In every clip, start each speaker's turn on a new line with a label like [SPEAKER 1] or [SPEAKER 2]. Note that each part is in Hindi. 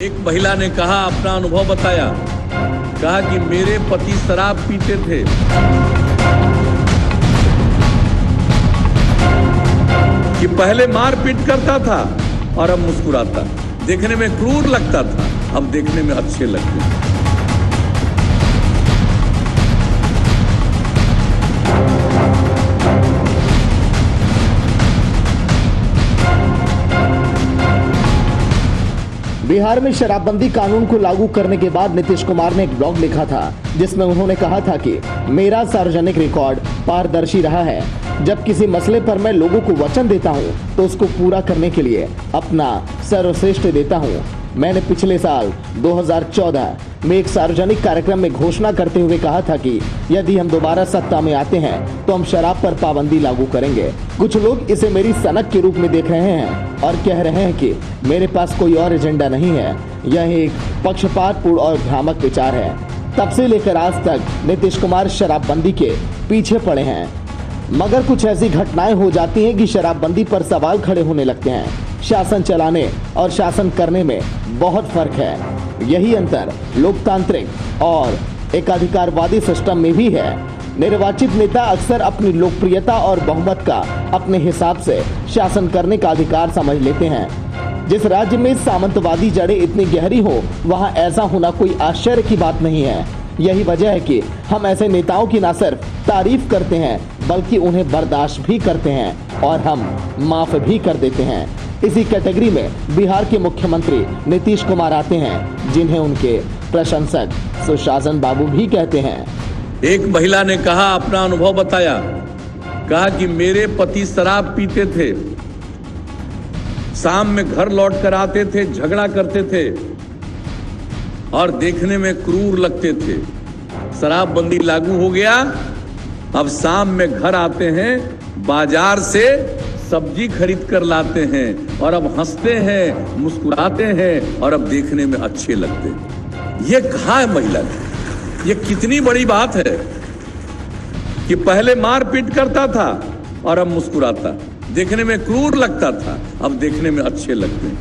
[SPEAKER 1] एक महिला ने कहा, अपना अनुभव बताया, कहा कि मेरे पति शराब पीते थे, कि पहले मार पीट करता था और अब मुस्कुराता, देखने में क्रूर लगता था, अब देखने में अच्छे लगते हैं।
[SPEAKER 2] बिहार में शराबबंदी कानून को लागू करने के बाद नीतीश कुमार ने एक ब्लॉग लिखा था जिसमें उन्होंने कहा था कि मेरा सार्वजनिक रिकॉर्ड पारदर्शी रहा है। जब किसी मसले पर मैं लोगों को वचन देता हूं तो उसको पूरा करने के लिए अपना सर्वश्रेष्ठ देता हूं। मैंने पिछले साल 2014 में एक सार्वजनिक कार्यक्रम में घोषणा करते हुए कहा था कि यदि हम दोबारा सत्ता में आते हैं तो हम शराब पर पाबंदी लागू करेंगे। कुछ लोग इसे मेरी सनक के रूप में देख रहे हैं और कह रहे हैं कि मेरे पास कोई और एजेंडा नहीं है। यह एक पक्षपातपूर्ण और भ्रामक विचार है। तब से लेकर आज तक नीतीश कुमार शराबबंदी के पीछे पड़े हैं, मगर कुछ ऐसी घटनाएं हो जाती हैं कि शराबबंदी पर सवाल खड़े होने लगते हैं। शासन चलाने और शासन करने में बहुत फर्क है। यही अंतर लोकतांत्रिक और एकाधिकारवादी सिस्टम में भी है। निर्वाचित नेता अक्सर अपनी लोकप्रियता और बहुमत का अपने हिसाब से शासन करने का अधिकार समझ लेते हैं। जिस राज्य में सामंतवादी जड़ें इतनी गहरी हो वहां ऐसा होना कोई आश्चर्य की बात नहीं है। यही वजह है कि हम ऐसे नेताओं की न सिर्फ तारीफ करते हैं बल्कि उन्हें बर्दाश्त भी करते हैं और हम माफ भी कर देते हैं। इसी कैटेगरी में बिहार के मुख्यमंत्री नीतीश कुमार आते हैं, जिन्हें उनके प्रशंसक सुशासन बाबू भी कहते हैं।
[SPEAKER 1] एक महिला ने कहा, अपना अनुभव बताया, कहा कि मेरे पति शराब पीते थे, शाम में घर लौट कर आते थे, झगड़ा करते थे और देखने में क्रूर लगते थे। शराबबंदी लागू हो गया, अब शाम में घर आते हैं, बाजार से सब्जी खरीद कर लाते हैं और अब हंसते हैं, मुस्कुराते हैं और अब देखने में अच्छे लगते हैं। ये कहा है महिला ने, ये कितनी बड़ी बात है कि पहले मार पीट करता था और अब मुस्कुराता, देखने में क्रूर लगता था, अब देखने में अच्छे लगते हैं।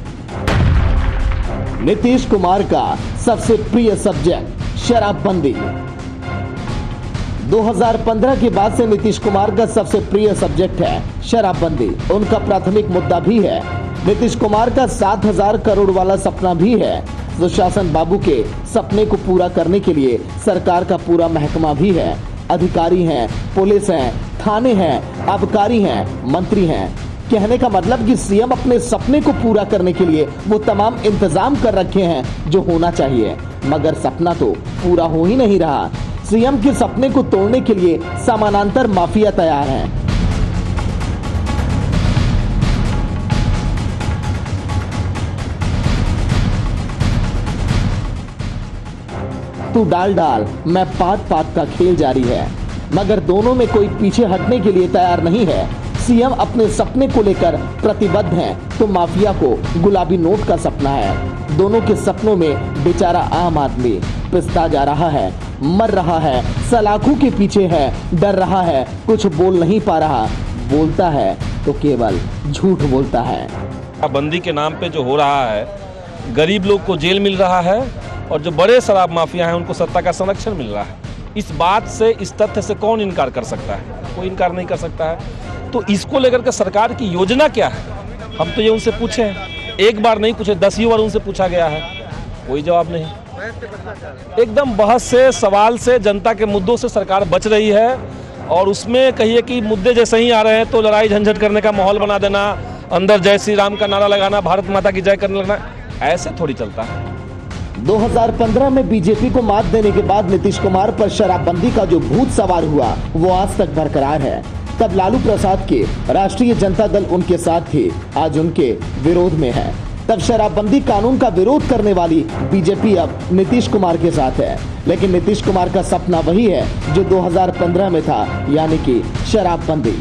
[SPEAKER 2] नीतीश कुमार का सबसे प्रिय सब्जेक्ट शराबबंदी। 2015 के बाद से नीतीश कुमार का सबसे प्रिय सब्जेक्ट है शराबबंदी। उनका प्राथमिक मुद्दा भी है। नीतीश कुमार का 7,000 करोड़ वाला सपना भी है। सुशासन बाबू के सपने को पूरा करने के लिए सरकार का पूरा महकमा भी है। अधिकारी हैं, पुलिस हैं, थाने हैं, आबकारी हैं, मंत्री हैं। कहने का मतलब कि सीएम अपने सपने को पूरा करने के लिए वो तमाम इंतजाम कर रखे हैं जो होना चाहिए, मगर सपना तो पूरा हो ही नहीं रहा। सीएम के सपने को तोड़ने के लिए समानांतर माफिया तैयार हैं। तू डाल डाल, मैं पात पात का खेल जारी है, मगर दोनों में कोई पीछे हटने के लिए तैयार नहीं है। सीएम अपने सपने को लेकर प्रतिबद्ध हैं, तो माफिया को गुलाबी नोट का सपना है। दोनों के सपनों में बेचारा आम आदमी पिसता जा रहा है, मर रहा है, सलाखों के पीछे है, डर रहा है, कुछ बोल नहीं पा रहा, बोलता है तो केवल झूठ बोलता है।
[SPEAKER 3] बंदी के नाम पे जो हो रहा है, गरीब लोग को जेल मिल रहा है और जो बड़े शराब माफिया हैं उनको सत्ता का संरक्षण मिल रहा है। इस बात से, इस तथ्य से कौन इनकार कर सकता है? कोई इनकार नहीं कर सकता है। तो इसको लेकर के सरकार की योजना क्या है? हम तो ये उनसे पूछे हैं, एक बार नहीं पूछे, 10 बार उनसे पूछा गया है, कोई जवाब नहीं। एकदम बहस से, सवाल से, जनता के मुद्दों से सरकार बच रही है और उसमें कहिए कि मुद्दे जैसे ही आ रहे हैं तो लड़ाई झंझट करने का माहौल बना देना, अंदर जय श्री राम का नारा लगाना, भारत माता की जय करने लगना, ऐसे थोड़ी चलता है।
[SPEAKER 2] 2015 में बीजेपी को मात देने के बाद नीतीश कुमार पर शराबबंदी का जो भूत सवार हुआ वो आज तक बरकरार है। तब लालू प्रसाद के राष्ट्रीय जनता दल उनके साथ थे, आज उनके विरोध में है। तब शराबबंदी कानून का विरोध करने वाली बीजेपी अब नीतीश कुमार के साथ है। लेकिन नीतीश कुमार का सपना वही है जो 2015 में था, यानी कि शराबबंदी।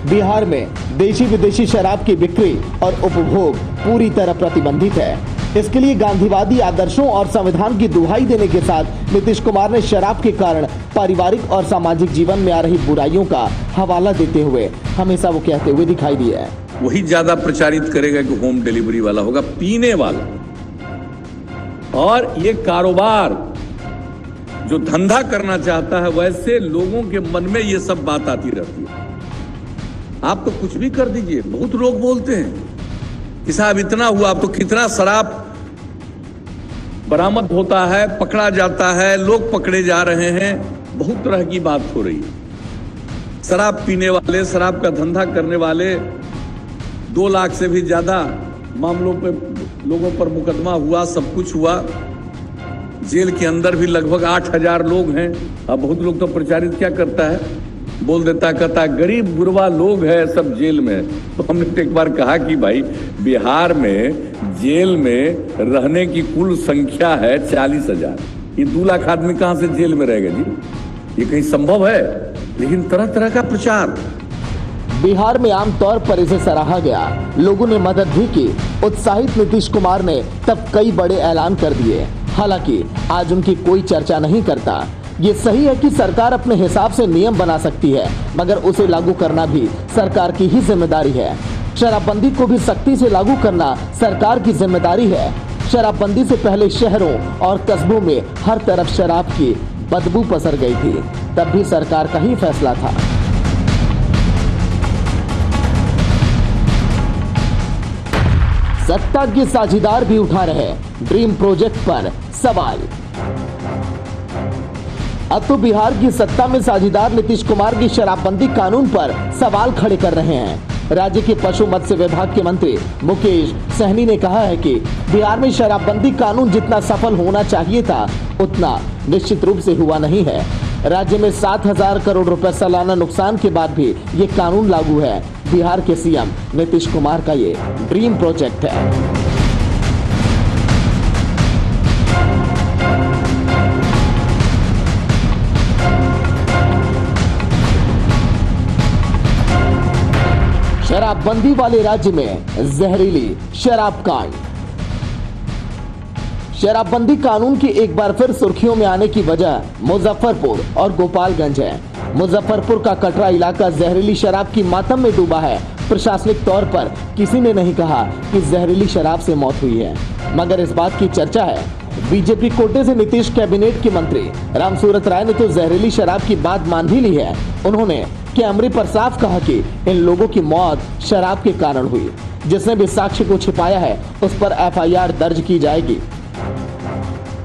[SPEAKER 2] बिहार में देशी विदेशी शराब की बिक्री और उपभोग पूरी तरह प्रतिबंधित है। इसके लिए गांधीवादी आदर्शों और संविधान की दुहाई देने के साथ नीतीश कुमार ने शराब के कारण पारिवारिक और सामाजिक जीवन में आ रही बुराइयों का हवाला देते हुए हमेशा वो कहते हुए दिखाई दिया है।
[SPEAKER 1] वही ज्यादा प्रचारित करेगा कि होम डिलीवरी वाला होगा, पीने वाला और ये कारोबार जो धंधा करना चाहता है, वैसे लोगों के मन में ये सब बात आती रहती है। आप तो कुछ भी कर दीजिए। बहुत लोग बोलते हैं कि साहब इतना हुआ, अब तो कितना शराब बरामद होता है, पकड़ा जाता है, लोग पकड़े जा रहे हैं, बहुत तरह की बात हो रही है। शराब पीने वाले, शराब का धंधा करने वाले 2 लाख से भी ज्यादा मामलों पे लोगों पर मुकदमा हुआ, सब कुछ हुआ। जेल के अंदर भी लगभग 8,000 लोग हैं। अब बहुत लोग तो प्रचारित क्या करता है, बोल देता, कहता गरीब गुरबा लोग हैं सब जेल में। तो हमने तो एक बार कहा कि भाई बिहार में जेल में रहने की कुल संख्या है 40,000। ये 2 लाख आदमी कहां से जेल में रहेगा जी? ये कहीं संभव है? लेकिन तरह तरह का प्रचार।
[SPEAKER 2] बिहार में आमतौर पर इसे सराहा गया, लोगों ने मदद भी की। उत्साहित नीतीश कुमार ने तब कई बड़े ऐलान कर दिए। हालांकि आज उनकी कोई चर्चा नहीं करता। ये सही है कि सरकार अपने हिसाब से नियम बना सकती है, मगर उसे लागू करना भी सरकार की ही जिम्मेदारी है। शराबबंदी को भी सख्ती से लागू करना सरकार की जिम्मेदारी है। शराबबंदी से पहले शहरों और कस्बों में हर तरफ शराब की बदबू पसर गई थी, तब भी सरकार का ही फैसला था। सत्ता के साझीदार भी उठा रहे ड्रीम प्रोजेक्ट पर सवाल। अब तो बिहार की सत्ता में साझीदार नीतीश कुमार की शराबबंदी कानून पर सवाल खड़े कर रहे हैं। राज्य के पशु मत्स्य विभाग के मंत्री मुकेश सहनी ने कहा है कि बिहार में शराबबंदी कानून जितना सफल होना चाहिए था, उतना निश्चित रूप से हुआ नहीं है। राज्य में 7,000 करोड़ रुपए सालाना नुकसान के बाद भी ये कानून लागू है। बिहार के सीएम नीतीश कुमार का ये ड्रीम प्रोजेक्ट है। शराबबंदी वाले राज्य में जहरीली शराब कांड। शराबबंदी कानून की एक बार फिर सुर्खियों में आने की वजह मुजफ्फरपुर और गोपालगंज है। मुजफ्फरपुर का कटरा इलाका जहरीली शराब की मातम में डूबा है। प्रशासनिक तौर पर किसी ने नहीं कहा कि जहरीली शराब से मौत हुई है, मगर इस बात की चर्चा है। बीजेपी कोटे से नीतीश कैबिनेट के मंत्री रामसूरत राय ने तो जहरीली शराब की बात मान भी ली है। उन्होंने कैमरे पर साफ कहा कि इन लोगों की मौत शराब के कारण हुई। जिसने भी साक्ष्य को छिपाया है उस पर एफआईआर दर्ज की जाएगी।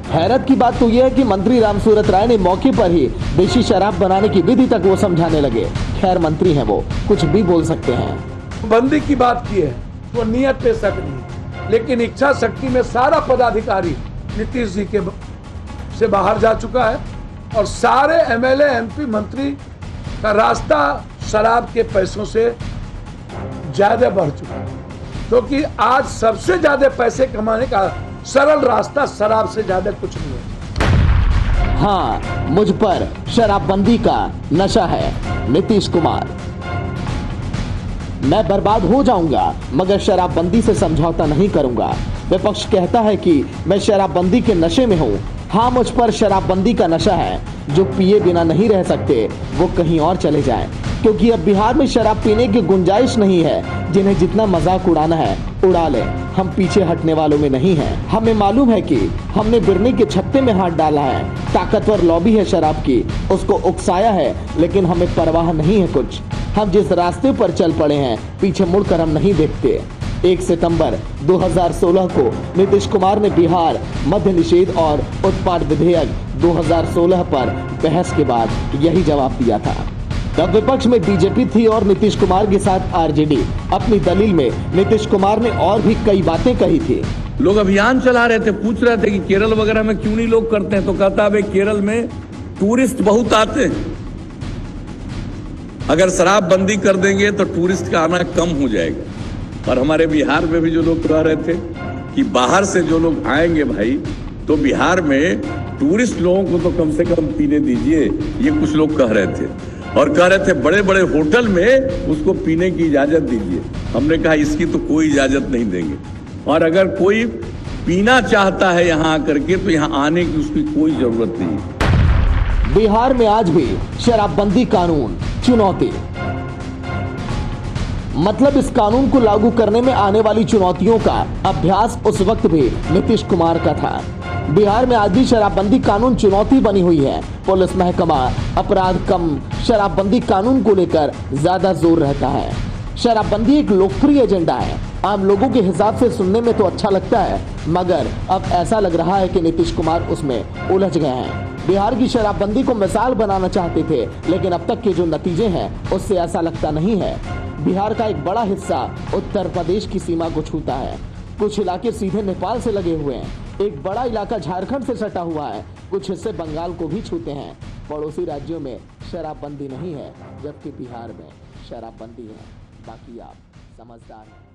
[SPEAKER 2] हैरत की बात तो यह है कि मंत्री रामसूरत राय ने मौके पर ही देशी शराब बनाने की विधि तक वो समझाने लगे। खैर मंत्री हैं, वो कुछ भी बोल सकते हैं।
[SPEAKER 4] बंदी की बात की है तो नियत पे शक नहीं, लेकिन इच्छा शक्ति में सारा पदाधिकारी नीतीश जी के से बाहर जा चुका है और सारे एमएलए एमपी मंत्री का रास्ता शराब के पैसों से ज्यादा बढ़ चुका है, क्योंकि आज सबसे ज्यादा पैसे कमाने का सरल रास्ता शराब से ज्यादा कुछ नहीं है।
[SPEAKER 2] हाँ, मुझ पर शराबबंदी का नशा है। नीतीश कुमार, मैं बर्बाद हो जाऊंगा मगर शराबबंदी से समझौता नहीं करूंगा। विपक्ष कहता है कि मैं शराबबंदी के नशे में हूं। हाँ, मुझ पर शराबबंदी का नशा है। जो पिए बिना नहीं रह सकते वो कहीं और चले जाएं, क्योंकि अब बिहार में शराब पीने की गुंजाइश नहीं है। जिन्हें जितना मजाक उड़ाना है उड़ा ले, हम पीछे हटने वालों में नहीं हैं। हमें मालूम है कि हमने बिरनी के छत्ते में हाथ डाला है। ताकतवर लॉबी है शराब की, उसको उकसाया है, लेकिन हमें परवाह नहीं है कुछ। हम जिस रास्ते पर चल पड़े हैं पीछे मुड़कर हम नहीं देखते। 1 सितंबर 2016 को नीतीश कुमार ने बिहार मद्य निषेध और उत्पाद विधेयक 2016 पर बहस के बाद यही जवाब दिया था। तब विपक्ष में बीजेपी थी और नीतीश कुमार के साथ आरजेडी। अपनी दलील में नीतीश कुमार ने और भी कई बातें कही थी।
[SPEAKER 1] लोग अभियान चला रहे थे, पूछ रहे थे कि केरल वगैरह में क्यों नहीं लोग करते हैं, तो कहता है केरल में टूरिस्ट बहुत आते हैं, अगर शराब बंदी कर देंगे तो टूरिस्ट का आना कम हो जाएगा। और हमारे बिहार में भी जो लोग कह रहे थे कि बाहर से जो लोग आएंगे भाई, तो बिहार में टूरिस्ट लोगों को तो कम से कम पीने दीजिए, ये कुछ लोग कह रहे थे। और कह रहे थे बड़े बड़े होटल में उसको पीने की इजाजत दीजिए। हमने कहा इसकी तो कोई इजाजत नहीं देंगे, और अगर कोई पीना चाहता है यहाँ आकर के तो यहाँ आने की उसकी कोई जरूरत नहीं।
[SPEAKER 2] बिहार में आज भी शराबबंदी कानून चुनौती, मतलब इस कानून को लागू करने में आने वाली चुनौतियों का अभ्यास उस वक्त भी नीतीश कुमार का था। बिहार में आज भी शराबबंदी कानून चुनौती बनी हुई है। पुलिस महकमा अपराध कम, शराबबंदी कानून को लेकर ज्यादा जोर रहता है। शराबबंदी एक लोकप्रिय एजेंडा है। आम लोगों के हिसाब से सुनने में तो अच्छा लगता है, मगर अब ऐसा लग रहा है कि नीतीश कुमार उसमें उलझ गए हैं। बिहार की शराबबंदी को मिसाल बनाना चाहते थे, लेकिन अब तक के जो नतीजे हैं उससे ऐसा लगता नहीं है। बिहार का एक बड़ा हिस्सा उत्तर प्रदेश की सीमा को छूता है। कुछ इलाके सीधे नेपाल से लगे हुए हैं। एक बड़ा इलाका झारखंड से सटा हुआ है। कुछ हिस्से बंगाल को भी छूते हैं। पड़ोसी राज्यों में शराबबंदी नहीं है, जबकि बिहार में शराबबंदी है। बाकी आप समझदार हैं।